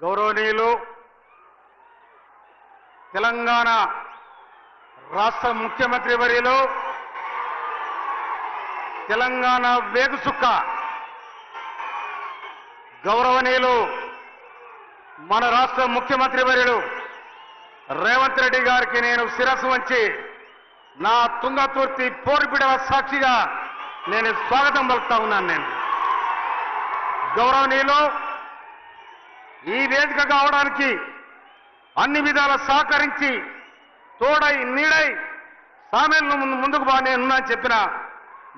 గౌరవనీయులు తెలంగాణ రాష్ట్ర ముఖ్యమంత్రి వర్యులు తెలంగాణ వేగుసుక్క గౌరవనీయులు మన రాష్ట్ర ముఖ్యమంత్రి వర్యులు రేవంత్ రెడ్డి గారికి నేను శిరస్సు వంచి నా తుంగతుర్తి పోరుబిడవ సాక్షిగా నేను స్వాగతం పలుకుతా ఉన్నాను. నేను గౌరవనీయులు ఈ వేదిక కావడానికి అన్ని విధాల సహకరించి తోడై నీడై సామేలను ముందుకు బాగా నేనున్నా చెప్పిన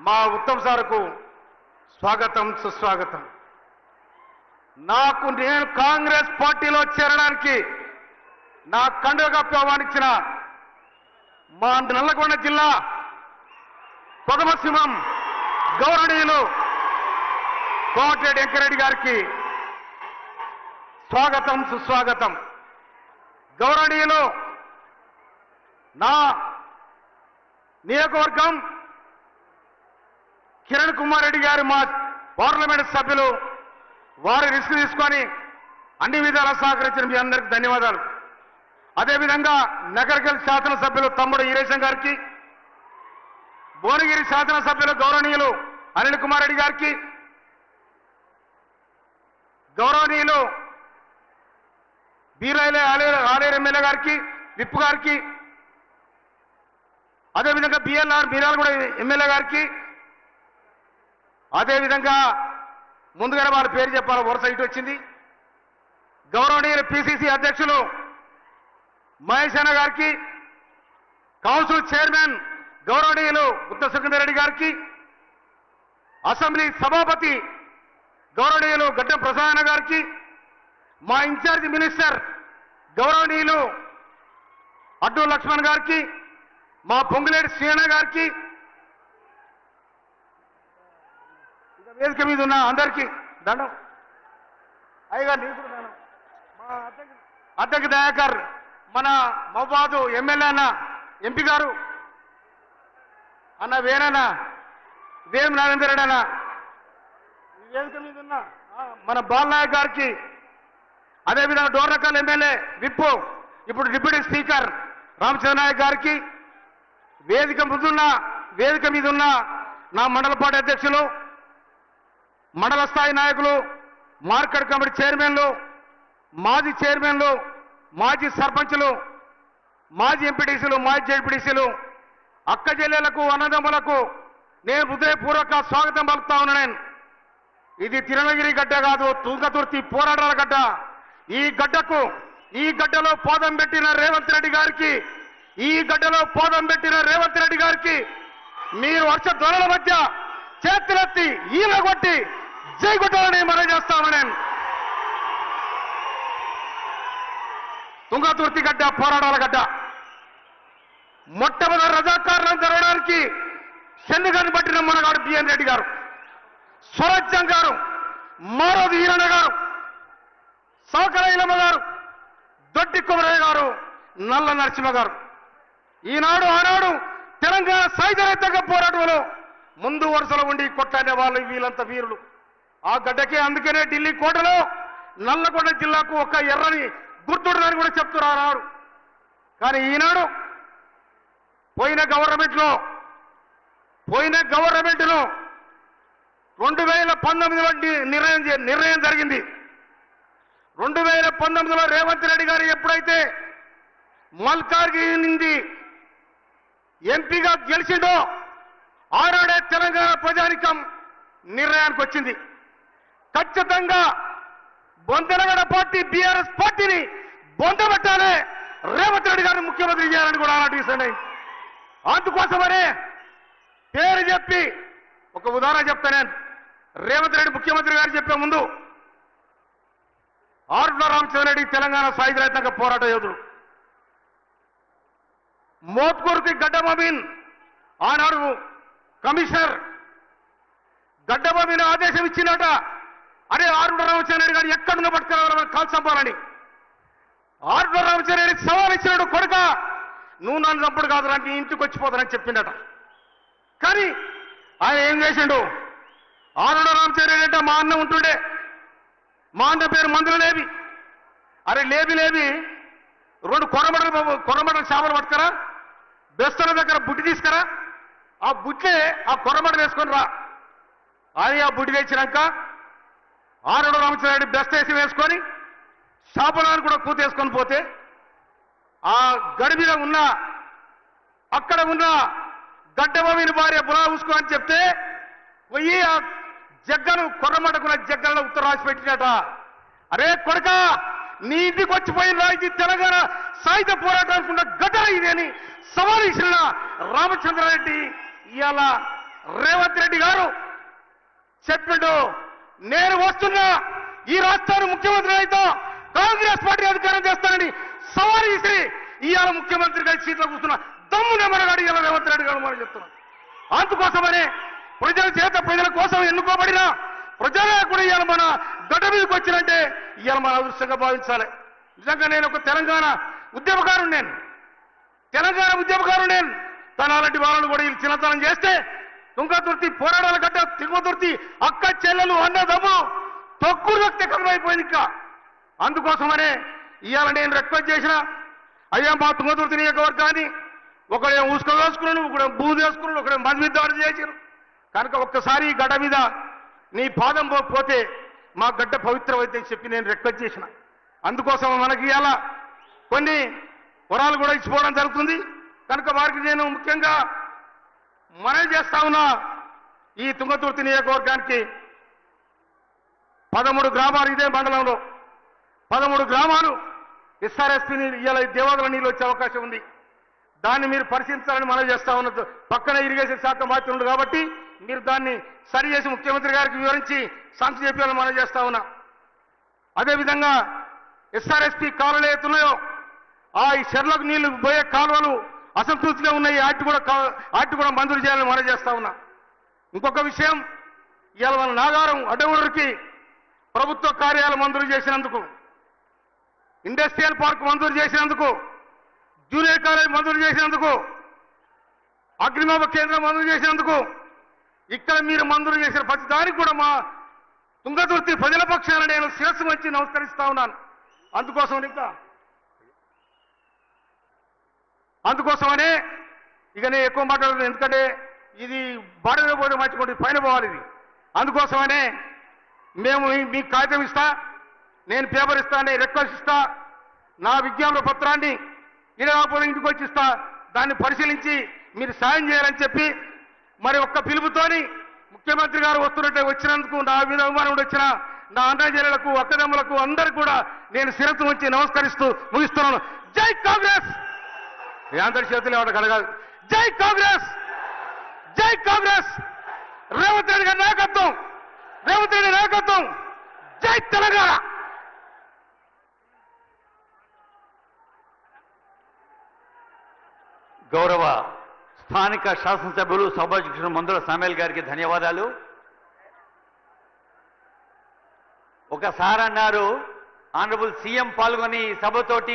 మా ఉత్తమ్ సార్కు స్వాగతం సుస్వాగతం. నేను కాంగ్రెస్ పార్టీలో చేరడానికి నా కండుగా ఆహ్వానించిన మా నల్లగొండ జిల్లా ప్రథమ సింహం గౌరవనీయులు కోమటిరెడ్డి వెంకరెడ్డి గారికి స్వాగతం సుస్వాగతం. గౌరవనీయులు నా నియోజకవర్గం కిరణ్ కుమార్ రెడ్డి గారు మా పార్లమెంట్ సభ్యులు వారి రిస్క్ తీసుకొని అన్ని విధాలా సహకరించిన మీ అందరికీ ధన్యవాదాలు. అదేవిధంగా నగర్కల్ శాసనసభ్యులు తమ్ముడు ఈరేశం గారికి, భువనగిరి శాసనసభ్యులు గౌరవనీయులు అనిల్ కుమార్ రెడ్డి గారికి, గౌరవనీయులు బీరాయిలే ఆలేరు ఎమ్మెల్యే గారికి, విప్పు గారికి, అదేవిధంగా బిఎల్ఆర్ బీరాలగూడ ఎమ్మెల్యే గారికి, అదేవిధంగా ముందుగానే వాళ్ళ పేరు చెప్పాలి వరుస ఇటు వచ్చింది, గౌరవనీయులు పిసిసి అధ్యక్షులు మహేష్ అన్న గారికి, కౌన్సిల్ చైర్మన్ గౌరవనీయులు గుత్త సుఖేందర్ రెడ్డి గారికి, అసెంబ్లీ సభాపతి గౌరవనీయులు గడ్డం ప్రసాద్ గారికి, మా ఇన్ఛార్జి మినిస్టర్ గౌరవనీయులు అడ్డు లక్ష్మణ్ గారికి, మా పొంగులేటి శ్రీణ గారికి, వేదిక మీద ఉన్న అందరికీ దండం. అయ్యగా నీకు మా అద్దెకి దయాకర్, మన మహబాదు ఎమ్మెల్యే అన్న ఎంపీ గారు అన్న వేనన్న వేం నరేందర్ రెడ్డి అన్న, వేదిక మీద ఉన్న మన బాలనాయక్ గారికి, అదేవిధంగా డోర్నకల్ ఎమ్మెల్యే విప్పు ఇప్పుడు డిప్యూటీ స్పీకర్ రామచంద్ర నాయక్ గారికి, వేదిక మీద ఉన్న నా మండల పార్టీ అధ్యక్షులు, మండల స్థాయి నాయకులు, మార్కెట్ కమిటీ చైర్మన్లు, మాజీ చైర్మన్లు, మాజీ సర్పంచులు, మాజీ ఎంపీటీసీలు, మాజీ జెడ్పీటీసీలు, అక్క చెల్లెలకు అన్నదమ్ములకు నేను హృదయపూర్వక స్వాగతం పలుకుతా ఉన్నాను. ఇది తిరునగిరి గడ్డ కాదు, తుంగతుర్తి పోరాటాల గడ్డ. ఈ గడ్డలో పాదం పెట్టిన రేవంత్ రెడ్డి గారికి, మీరు వర్ష ధ్వనుల మధ్య చేతులెత్తి ఈల కొట్టి జై కొట్టాలని మనం చేస్తాను. నేను తుంగతుర్తి గడ్డ పోరాటాల గడ్డ. మొట్టమొదటి రజాకారణం జరగడానికి చెన్నుగాని పట్టిన మనగాడు బిఎన్ రెడ్డి గారు, స్వరాజ్యం గారు, మారోది ఈరణ గారు, సౌకర్యలమ్మ గారు, దొడ్డి కుమరయ్య గారు, నల్ల నరసింహ గారు. ఆనాడు తెలంగాణ సాయుధ పోరాటంలో ముందు వరుసలో ఉండి కొట్లాడే వాళ్ళు వీళ్ళంతా వీరులు. ఆ గడ్డకే అందుకనే ఢిల్లీ కోటలో నల్లగొండ జిల్లాకు ఒక ఎర్రని గుర్తుడదని కూడా చెప్తున్నారు. కానీ ఈనాడు పోయిన గవర్నమెంట్లో 2019లో నిర్ణయం జరిగింది. 2019లో రేవంత్ రెడ్డి గారు ఎప్పుడైతే మల్కాజ్గిరి నుండి ఎంపీగా గెలిచిండో ఆనాడే తెలంగాణ ప్రజానికం నిర్ణయానికి వచ్చింది. ఖచ్చితంగా బొందనగడ పార్టీ బీఆర్ఎస్ పార్టీని బొందబెట్టాలి, రేవంత్ రెడ్డి గారిని ముఖ్యమంత్రి చేయాలని కూడా ఆనాటి విషయం. అందుకోసమనే పేరు చెప్పి ఒక ఉదాహరణ చెప్తాను. రేవంత్ రెడ్డి ముఖ్యమంత్రి గారు చెప్పే ముందు ఆరుట్ల రామచంద్రరెడ్డి తెలంగాణ సాయుధ రైతాంగ పోరాట యోధుడు, మోత్కూరుకి గడ్డమమీన్ ఆనాడు కమిషనర్ గడ్డమమీన్ ఆదేశం ఇచ్చినట, అరే ఆరుట్ల రామచంద్రరెడ్డి గారు ఎక్కడున్న పట్టుకురావాలని కాల్ చంపాలని. ఆరుట్ల రామచంద్రరెడ్డికి సవాల్ ఇచ్చినాడు, కొడుక నువ్వు నన్ను చంపుడు కాదు నీ ఇంటికి వచ్చిపోతానని చెప్పిందట. కానీ ఆయన ఏం చేసిండు, ఆరుట్ల రామచంద్రరెడ్డి అంటే మా అన్న ఉంటుండే, మా అన్న పేరు మందులనేవి, అరే లేబి లేబి 2 కొరమడలు చేపలు పట్టుకరా, బెస్తల దగ్గర బుడ్డి తీసుకురా, ఆ బుడ్డే ఆ కొరమడ వేసుకొని రా అని ఆ బుడ్డి తెచ్చినాక ఆరుడు రామచంద్రారెడ్డి బెస్ట్ వేసి వేసుకొని చేపలను కూడా కూతేసుకొని పోతే ఆ గడిబిలో ఉన్న అక్కడ ఉన్న గడ్డబాబిని భార్య బులా ఊసుకో అని చెప్తే పోయి ఆ జగ్గను కొర్రమడకున్న జగ్గలను ఉత్తర రాసి పెట్టినట. అరే కొడక, నీ ఇంటికి వచ్చిపోయిన ఇది తెలంగాణ సాయుధ పోరాటం అనుకున్న గడ్డ ఇది అని సవాల్ ఇచ్చిన రామచంద్రారెడ్డి ఇవాళ రేవంత్ రెడ్డి గారు చెప్పిండు, నేను వస్తున్నా, ఈ రాష్ట్రాన్ని ముఖ్యమంత్రి అయితే కాంగ్రెస్ పార్టీ అధికారం చేస్తానని సవాల్ ఇసి ఇవాళ ముఖ్యమంత్రిగా సీట్లో కూర్చున్న దమ్మునే మనగాడు ఇలా రేవంత్ రెడ్డి గారు మనం చెప్తున్నాం. అందుకోసమనే ప్రజల చేత ప్రజల కోసం ఎన్నుకోబడిన ప్రజలే కూడా ఇవాళ మన గడ్డ మీదకి వచ్చినంటే ఇవాళ మన అదృష్టంగా భావించాలి. నిజంగా నేను ఒక తెలంగాణ ఉద్యమకారుడు, తన అలాంటి వాళ్ళను కూడా వీళ్ళు చిన్నతనం చేస్తే తుంగతుర్తి పోరాడాల గడ్డ తిరుగుతుర్తి అక్క చెల్లెలు అన్నదమ్ము తొక్కుడు వ్యక్తీకరణమైపోయింది. ఇంకా అందుకోసమనే ఇవాళ నేను రిక్వెస్ట్ చేసిన, అయ్యా మా తుంగతుర్తి నియోజకవర్గాన్ని ఒకడే ఊసుక వేసుకున్నాను, ఒకడే బూది వేసుకున్నాడు, ఒకడే మంది మీద దాడి చేశారు కనుక ఒక్కసారి ఈ గడ్డ మీద నీ పాదం పోతే మా గడ్డ పవిత్రమైతే చెప్పి నేను రిక్వెస్ట్ చేసిన. అందుకోసం మనకి ఇవాళ కొన్ని వరాలు కూడా ఇచ్చిపోవడం జరుగుతుంది కనుక వారికి నేను ముఖ్యంగా మనవి చేస్తా ఉన్నా. ఈ తుంగతుర్తి నియోజకవర్గానికి 13 గ్రామాలు, ఇదే మండలంలో 13 గ్రామాలు ఎస్ఆర్ఎస్పీ ఇవాళ దేవాదుల నీళ్ళు వచ్చే అవకాశం ఉంది. దాన్ని మీరు పరిశీలించాలని మనవి చేస్తా ఉన్నది. పక్కన ఇరిగేషన్ శాఖ మాత్రం ఉంది కాబట్టి మీరు దాన్ని సరి చేసి ముఖ్యమంత్రి గారికి వివరించి సంస్థ చెప్పాలని మనవి చేస్తా ఉన్నా. అదేవిధంగా ఎస్ఆర్ఎస్పీ కాలువలు ఏతున్నాయో ఆ ఈ చెర్లకు నీళ్లు పోయే కాలువలు అసంతృప్తిగా ఉన్నాయి, వాటి కూడా మంజూరు చేయాలని మనవి చేస్తా ఉన్నా. ఇంకొక విషయం, ఇవాళ మన నాగారం అడ్డగూడూరుకి ప్రభుత్వ కార్యాలయం మంజూరు చేసినందుకు, ఇండస్ట్రియల్ పార్క్ మంజూరు చేసినందుకు, జూనియర్ కాలేజ్ మంజూరు చేసినందుకు, అగ్నిమాప కేంద్రం మంజూరు చేసినందుకు, ఇక్కడ మీరు మంజూరు చేసిన ప్రతి దానికి కూడా మా తుంగతుర్తి ప్రజల పక్షాన నేను శిరస్సు వచ్చి నమస్కరిస్తా ఉన్నాను. అందుకోసమనే ఇక నేను ఎక్కువ మాట్లాడలేదు, ఎందుకంటే ఇది బాడీలో పోతే మర్చిపోతే పైన పోవాలి ఇది. అందుకోసమనే మేము మీకు కాగితం ఇస్తా, నేను పేపర్ ఇస్తా, నేను రిక్వెస్ట్ ఇస్తా, నా విజ్ఞాపన పత్రాన్ని ఇరవై ఇంటికి వచ్చి ఇస్తా, దాన్ని పరిశీలించి మీరు సాయం చేయాలని చెప్పి మరి ఒక్క పిలుపుతోని ముఖ్యమంత్రి గారు వచ్చినందుకు నా మీద అభిమానం వచ్చిన నా అన్నజనులకు అక్కదమ్ములకు అందరికీ కూడా నేను శిరస్సు వచ్చి నమస్కరిస్తూ ముగిస్తున్నాను. జై కాంగ్రెస్! అందరి చేతులు ఎవరు కలగాలి. జై కాంగ్రెస్! జై కాంగ్రెస్! రేవంత్ రెడ్డి గారి నాయకత్వం, జై తెలంగాణ! గౌరవ స్థానిక శాసనసభ్యులు సభాధ్యక్షుడు మందుల సామ్యాల్ గారికి ధన్యవాదాలు. ఒకసారి అన్నారు, ఆనరబుల్ సీఎం పాల్గొని సభతోటి